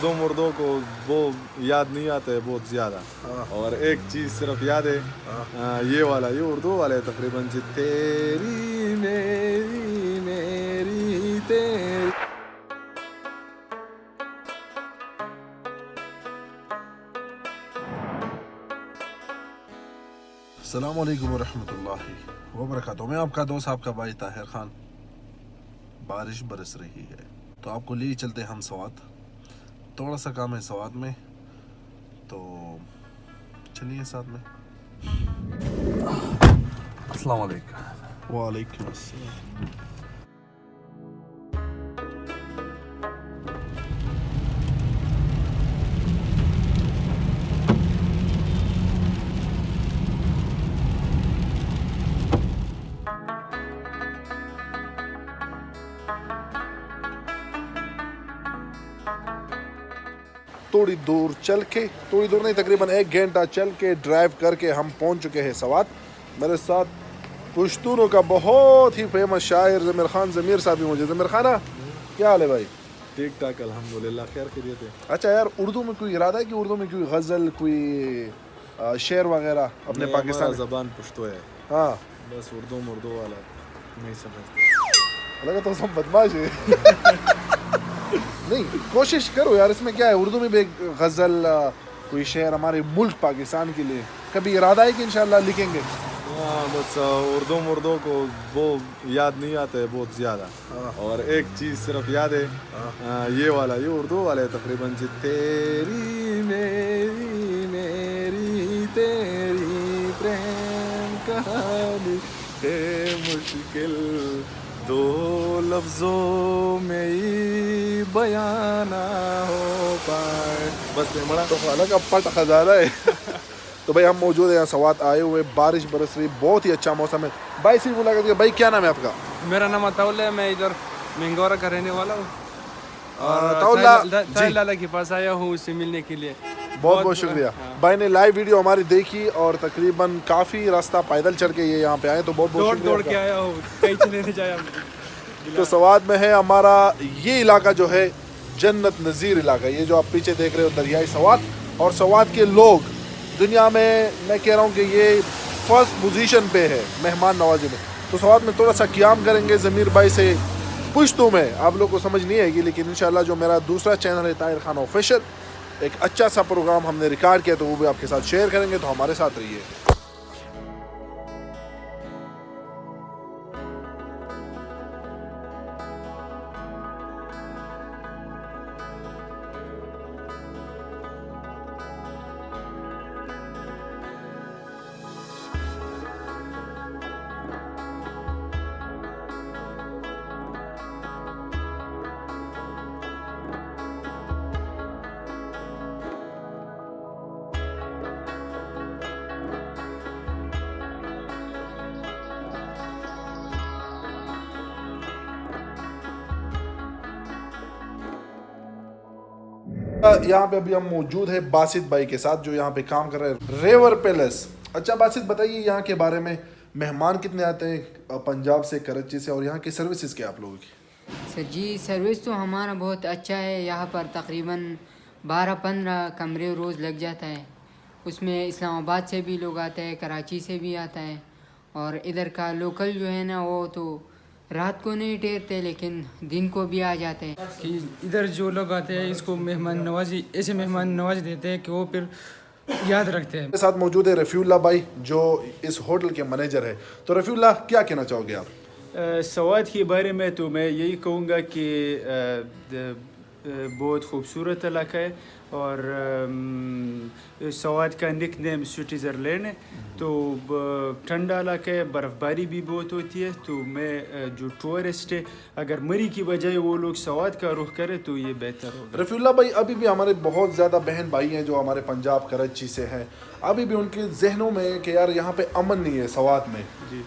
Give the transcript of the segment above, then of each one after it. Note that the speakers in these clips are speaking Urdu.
اردو مردوں کو وہ یاد نہیں آتا ہے بہت زیادہ، اور ایک چیز صرف یاد ہے، یہ والا، یہ اردو والے تقریباً تیری میری میری تیری. السلام علیکم ورحمۃ اللہ وبرکاتہ. میں آپ کا دوست، آپ کا بھائی طاہر خان. بارش برس رہی ہے تو آپ کو لے چلتے ہم سوات. تھوڑا سا کام ہے سوات میں، تو چلیے ساتھ میں. السلام علیکم. وعلیکم السلام. تھوڑی دور چل کے، تھوڑی دور نہیں، تقریباً 1 گھنٹہ چل کے ڈرائیو کر کے ہم پہنچ چکے ہیں سوات. میرے ساتھ پشتونوں کا بہت ہی فیمس شاعر ضمیر خان ضمیر صاحب بھی مجھے. ضمیر خانہ، کیا حال ہے بھائی؟ ٹھیک ٹھاک الحمدللہ، خیر خیریت ہے. اچھا یار، اردو میں کوئی ارادہ ہے کہ اردو میں کوئی غزل، کوئی شعر وغیرہ اپنے پاکستان زبان پشتو ہے. ہاں، بس اردو مردو والا نہیں سمجھتے. لگا تو سب بدماش ہے. نہیں، کوشش کرو یار، اس میں کیا ہے، اردو میں بھی ایک غزل، کوئی شعر ہمارے ملک پاکستان کے لیے. کبھی ارادہ ہے کہ انشاءاللہ لکھیں گے؟ ہاں، بس اردو مردوں کو وہ یاد نہیں آتا ہے بہت زیادہ، اور ایک چیز صرف یاد ہے، یہ والا، یہ اردو والے تقریباً تیری میری میری تیری پریم کہانی ہے مشکل، 2 لفظوں میں ہی بیان نہ ہو پائے. بس میں بڑا تو خالہ کا پٹ خزانہ ہے. تو بھائی ہم موجود ہیں یہاں سوات آئے ہوئے، بارش برس رہی، بہت ہی اچھا موسم ہے. بھائی سے ملاقات کیا. بھائی کیا نام ہے آپ کا؟ میرا نام اطاول ہے، میں ادھر مینگورہ کا رہنے والا ہوں، اطاول طاہر لالا کے پاس آیا ہوں اس سے ملنے کے لیے. بہت بہت شکریہ. بھائی نے لائیو ویڈیو ہماری دیکھی اور تقریباً کافی راستہ پیدل چل کے یہ یہاں پہ آئے، تو بہت بہت شکریہ. دوڑ کے آیا ہوں، کہیں چلے نہیں جایا. تو سوات میں ہے ہمارا یہ علاقہ جو ہے جنت نظیر علاقہ. یہ جو آپ پیچھے دیکھ رہے ہو دریائے سوات، اور سوات کے لوگ دنیا میں کہہ رہا ہوں کہ یہ فرسٹ پوزیشن پہ ہے مہمان نوازی میں. تو سوات میں تھوڑا سا قیام کریں گے ضمیر بھائی سے. پشتو میں آپ لوگ کو سمجھ نہیں آئے گی، لیکن انشاءاللہ جو میرا دوسرا چینل ہے طاہر خان آفیشل، ایک اچھا سا پروگرام ہم نے ریکارڈ کیا، تو وہ بھی آپ کے ساتھ شیئر کریں گے. تو ہمارے ساتھ رہیے. یہاں پہ ابھی ہم موجود ہیں باسط بھائی کے ساتھ، جو یہاں پہ کام کر رہے ہیں ریور پیلس. اچھا باسط بتائیے یہاں کے بارے میں، مہمان کتنے آتے ہیں پنجاب سے، کراچی سے، اور یہاں کی سروسز کیا آپ لوگوں کی؟ سر جی، سروس تو ہمارا بہت اچھا ہے. یہاں پر تقریباً 12-15 کمرے روز لگ جاتا ہے. اس میں اسلام آباد سے بھی لوگ آتے ہیں، کراچی سے بھی آتا ہے، اور ادھر کا لوکل جو ہے نا وہ تو رات کو نہیں ٹھہرتے لیکن دن کو بھی آ جاتے ہیں. کہ ادھر جو لوگ آتے ہیں اس کو مہمان نوازی، ایسے مہمان نوازی دیتے ہیں کہ وہ پھر یاد رکھتے ہیں. میرے ساتھ موجود ہے رفیع اللہ بھائی، جو اس ہوٹل کے مینیجر ہے. تو رفیع اللہ، کیا کہنا چاہو گے آپ؟ سوات کے بارے میں تو میں یہی کہوں گا کہ بہت خوبصورت علاقہ ہے، اور سوات کا نک نیم سوئٹزرلینڈ ہے. تو ٹھنڈا علاقہ ہے، برف باری بھی بہت ہوتی ہے. تو میں جو ٹورسٹ ہے، اگر مری کی بجائے وہ لوگ سوات کا رخ کرے تو یہ بہتر ہوگا. رفیع اللہ بھائی، ابھی بھی ہمارے بہت زیادہ بہن بھائی ہیں جو ہمارے پنجاب کراچی سے ہیں، ابھی بھی ان کے ذہنوں میں کہ یار یہاں پہ امن نہیں ہے سوات میں.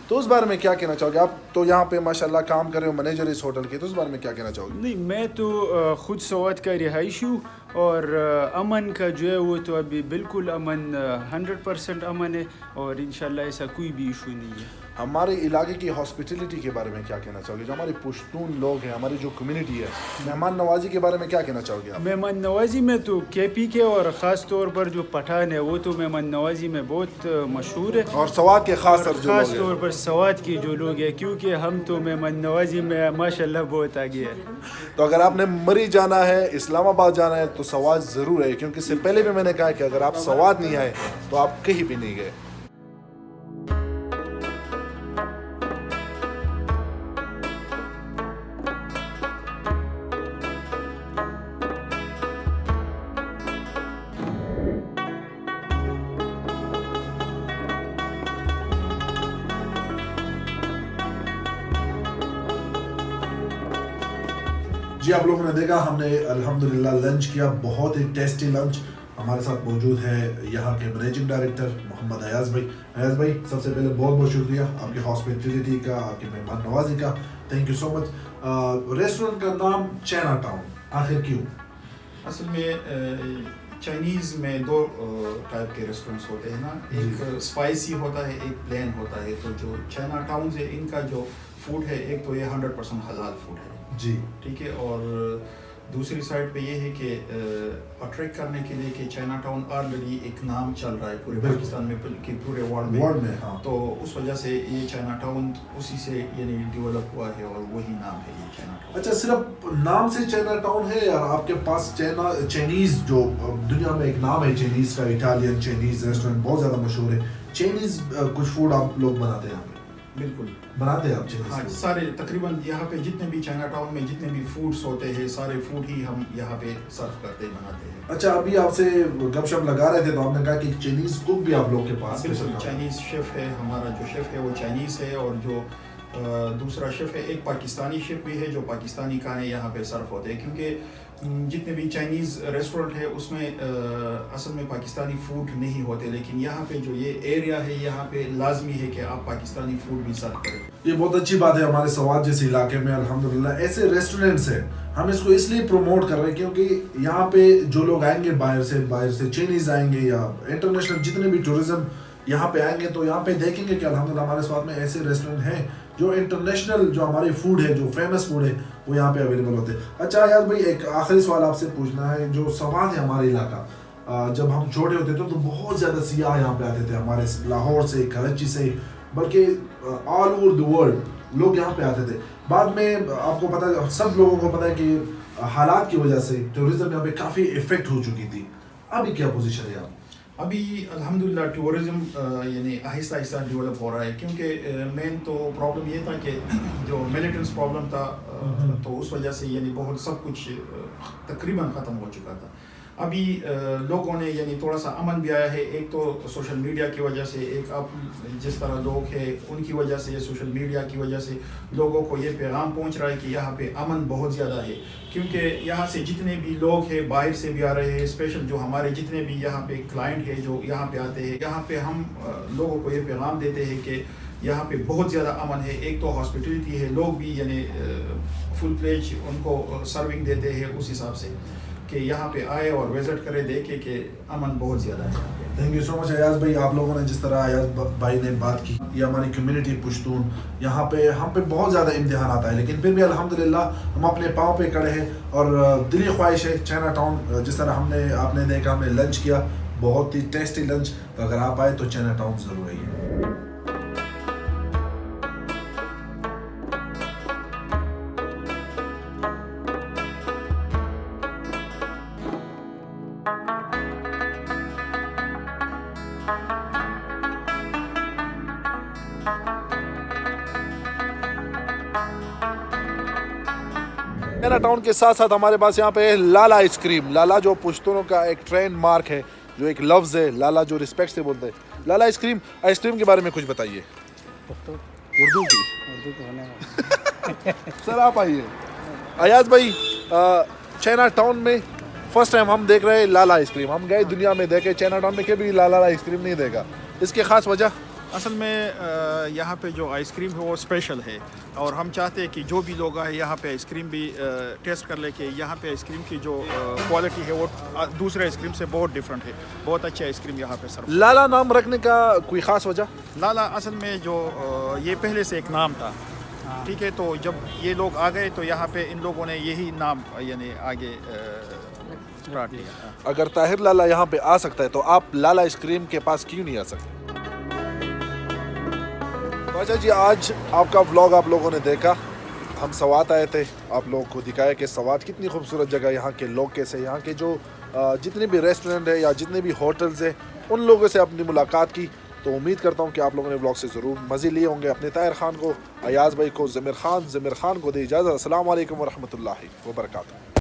تو اس بارے میں کیا کہنا چاہو گے آپ؟ تو یہاں پہ ماشاءاللہ کام کر رہے ہو، مینیجر اس ہوٹل کے، تو اس بارے میں کیا کہنا چاہو گے؟ نہیں، میں تو خود سوات کا رہائشی ہوں، اور امن کا جو ہے وہ تو ابھی بالکل امن 100% امن ہے، اور انشاءاللہ ایسا کوئی بھی ایشو نہیں ہے. ہمارے علاقے کی ہاسپٹیلٹی کے بارے میں کیا کہنا چاہو گے؟ جو ہمارے پشتون لوگ ہیں، ہماری جو کمیونٹی ہے، مہمان نوازی کے بارے میں کیا کہنا چاہو گے آپ؟ مہمان نوازی میں تو کے پی کے اور خاص طور پر جو پٹھان ہے وہ تو مہمان نوازی میں بہت مشہور ہے، اور سوات کے خاص طور جو خاص لوگ طور ہیں، پر سوات کے جو لوگ ہیں، کیونکہ ہم تو مہمان نوازی میں ماشاء اللہ بہت آگے ہیں. تو اگر آپ نے مری جانا ہے، اسلام آباد جانا ہے تو سوات ضرور ہے، کیونکہ اس سے پہلے بھی میں نے کہا کہ اگر آپ سوات نہیں آئے تو آپ کہیں بھی نہیں گئے. جی آپ لوگوں نے دیکھا، ہم نے الحمدللہ لنچ کیا، بہت ہی ٹیسٹی لنچ. ہمارے ساتھ موجود ہے یہاں کے مینیجنگ ڈائریکٹر محمد ایاز بھائی. ایاز بھائی، سب سے پہلے بہت بہت شکریہ آپ کی ہاسپٹیلٹی کا، آپ کی مہمان نوازی کا. Thank you so much. Restaurant کا نام چائنا ٹاؤن آخر کیوں؟ اصل میں چائنیز میں 2 ٹائپ کے ریسٹورنٹس ہوتے ہیں نا، ایک اسپائسی ہوتا ہے، ایک پلین ہوتا ہے. تو جو چائنا ٹاؤنز ہے ان کا جو فوڈ ہے، ایک تو یہ 100% حلال فوڈ ہے جی ٹھیک ہے، اور دوسری سائڈ پہ یہ ہے کہ اٹریکٹ کرنے کے لیے کہ چائنا ٹاؤن آلریڈی ایک نام چل رہا ہے پورے پاکستان میں کہ پورے ورلڈ میں، ہاں. تو اس وجہ سے یہ چائنا ٹاؤن اسی سے یعنی ڈیولپ ہوا ہے اور وہی نام ہے یہ چائنا ٹاؤن. اچھا، صرف نام سے چائنا ٹاؤن ہے یا آپ کے پاس چائنیز جو دنیا میں ایک نام ہے چائنیز کا، اٹالین چائنیز ریسٹورنٹ بہت زیادہ مشہور ہے، چائنیز کچھ فوڈ آپ لوگ بناتے ہیں؟ بالکل بناتے ہیں آپ ہاں، چائنیز؟ سارے تقریباً یہاں پہ جتنے بھی چائنا ٹاؤن میں جتنے بھی فوڈس ہوتے ہیں، سارے فوڈ ہی ہم یہاں پہ سرو کرتے بناتے ہیں. اچھا، ابھی آپ سے گپ شپ لگا رہے تھے تو آپ نے کہا کہ چائنیز کوک بھی آپ لوگ کے پاس؟ بالکل، چائنیز شیف ہے ہمارا، جو شیف ہے وہ چائنیز ہے، اور جو دوسرا شیف ہے ایک پاکستانی شیف بھی ہے جو پاکستانی کھانے یہاں پہ سرو ہوتے ہیں. کیونکہ جتنے بھی چائنیز ریسٹورنٹ ہے اس میں اصل میں پاکستانی فوڈ نہیں ہوتے، لیکن یہاں پہ جو یہ ایریا ہے یہاں پہ لازمی ہے کہ آپ پاکستانی فوڈ بھی سرو کریں. یہ بہت اچھی بات ہے. ہمارے سوات جیسے علاقے میں الحمدللہ ایسے ریسٹورنٹس ہیں. ہم اس کو اس لیے پروموٹ کر رہے ہیں کیونکہ یہاں پہ جو لوگ آئیں گے باہر سے چائنیز آئیں گے یا انٹرنیشنل جتنے بھی ٹورزم یہاں پہ آئیں گے تو یہاں پہ دیکھیں گے کہ الحمدللہ ہمارے سوات میں ایسے ریسٹورنٹ ہیں جو انٹرنیشنل جو ہماری فوڈ ہے، جو فیمس فوڈ ہے، وہ یہاں پہ اویلیبل ہوتے ہیں. اچھا ایاز بھائی، ایک آخری سوال آپ سے پوچھنا ہے. جو سوات ہے ہمارا علاقہ، جب ہم چھوٹے ہوتے تھے تو بہت زیادہ سیاح یہاں پہ آتے تھے، ہمارے لاہور سے، کراچی سے، بلکہ آل اوور دی ورلڈ لوگ یہاں پہ آتے تھے. بعد میں آپ کو پتہ ہے، سب لوگوں کو پتہ ہے کہ حالات کی وجہ سے ٹورزم یہاں پہ کافی افیکٹ ہو چکی تھی. ابھی کیا پوزیشن ہے آپ؟ ابھی الحمدللہ ٹورزم یعنی آہستہ آہستہ ڈیولپ ہو رہا ہے، کیونکہ مین تو پرابلم یہ تھا کہ جو میلیٹنس پرابلم تھا تو اس وجہ سے یعنی بہت سب کچھ تقریباً ختم ہو چکا تھا. ابھی لوگوں نے یعنی تھوڑا سا امن بھی آیا ہے، ایک تو سوشل میڈیا کی وجہ سے، ایک اب جس طرح لوگ ہیں ان کی وجہ سے، سوشل میڈیا کی وجہ سے لوگوں کو یہ پیغام پہنچ رہا ہے کہ یہاں پہ امن بہت زیادہ ہے. کیونکہ یہاں سے جتنے بھی لوگ ہیں باہر سے بھی آ رہے ہیں، اسپیشل جو ہمارے جتنے بھی یہاں پہ کلائنٹ ہے جو یہاں پہ آتے ہیں، یہاں پہ ہم لوگوں کو یہ پیغام دیتے ہیں کہ یہاں پہ بہت زیادہ امن ہے. ایک تو ہاسپٹیلٹی ہے، لوگ بھی یعنی فل پلیج ان کو سرونگ دیتے ہیں اس حساب سے کہ یہاں پہ آئے اور وزٹ کرے، دیکھے کہ امن بہت زیادہ ہے یہاں پہ. تھینک یو سو مچ ایاز بھائی. آپ لوگوں نے جس طرح ایاز بھائی نے بات کی، یہ ہماری کمیونٹی پشتون، یہاں پہ ہم پہ بہت زیادہ امتحان آتا ہے، لیکن پھر بھی الحمدللہ ہم اپنے پاؤں پہ کھڑے ہیں. اور دلی خواہش ہے چائنا ٹاؤن، جس طرح آپ نے دیکھا، ہم نے لنچ کیا، بہت ہی ٹیسٹی لنچ. اگر آپ آئے تو چائنا ٹاؤن ضرور آئیے. چائنا ٹاؤن کے ساتھ ساتھ ہمارے پاس یہاں پہ لالا آئس کریم. لالا جو پشتونوں کا ایک ٹرینڈ مارک ہے، جو ایک لفظ ہے لالا، جو ریسپیکٹ سے بولتے ہیں. لالا آئس کریم کے بارے میں کچھ بتائیے. اردو کی سر آپ آئیے. ایاز بھائی، چائنا ٹاؤن میں فرسٹ ٹائم ہم دیکھ رہے ہیں لالا آئس کریم. ہم گئے دنیا میں دیکھے، چائنا ٹاؤن میں کبھی لالا آئس کریم نہیں دیکھا. اس کی خاص وجہ؟ اصل میں یہاں پہ جو آئس کریم ہے وہ اسپیشل ہے اور ہم چاہتے ہیں کہ جو بھی لوگ آئے یہاں پہ آئس کریم بھی ٹیسٹ کر لے کہ یہاں پہ آئس کریم کی جو کوالٹی ہے وہ دوسرے آئس کریم سے بہت ڈفرینٹ ہے. بہت اچھا آئس کریم یہاں پہ سر. لالا نام رکھنے کا کوئی خاص وجہ؟ لالا اصل میں جو یہ پہلے سے ایک نام تھا, ٹھیک ہے, تو جب یہ لوگ آ گئے تو یہاں پہ ان لوگوں نے یہی نام یعنی آگے اسٹارٹ کیا. اگر طاہر لالا یہاں پہ آ سکتا ہے تو آپ لالا آئس کریم کے پاس کیوں نہیں آ سکتے؟ اچھا جی, آج آپ کا ولاگ آپ لوگوں نے دیکھا. ہم سوات آئے تھے, آپ لوگوں کو دکھایا کہ سوات کتنی خوبصورت جگہ, یہاں کے لوگ کیسے, یہاں کے جو جتنے بھی ریسٹورنٹ ہے یا جتنے بھی ہوٹلز ہیں ان لوگوں سے اپنی ملاقات کی. تو امید کرتا ہوں کہ آپ لوگوں نے ولاگ سے ضرور مزے لیے ہوں گے. اپنے طاہر خان کو, ایاز بھائی کو, ضمیر خان کو دے اجازت. السلام علیکم ورحمۃ اللہ وبرکاتہ.